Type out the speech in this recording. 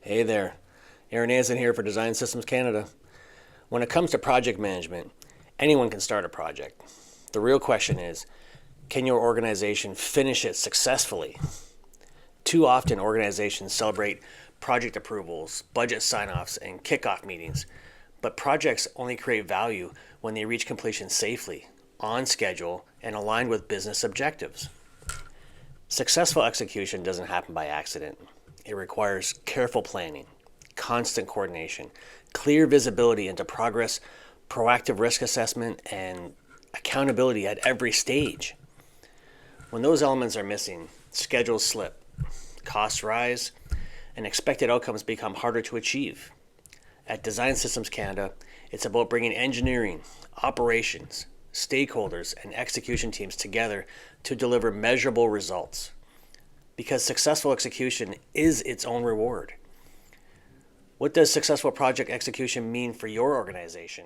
Hey there, Aaron Anson here for Design Systems Canada. When it comes to project management, anyone can start a project. The real question is, can your organization finish it successfully? Too often, organizations celebrate project approvals, budget sign-offs, and kickoff meetings, but projects only create value when they reach completion safely, on schedule, and aligned with business objectives. Successful execution doesn't happen by accident. It requires careful planning, constant coordination, clear visibility into progress, proactive risk assessment, and accountability at every stage. When those elements are missing, schedules slip, costs rise, and expected outcomes become harder to achieve. At Design Systems Canada, it's about bringing engineering, operations, stakeholders, and execution teams together to deliver measurable results. Because successful execution is its own reward. What does successful project execution mean for your organization?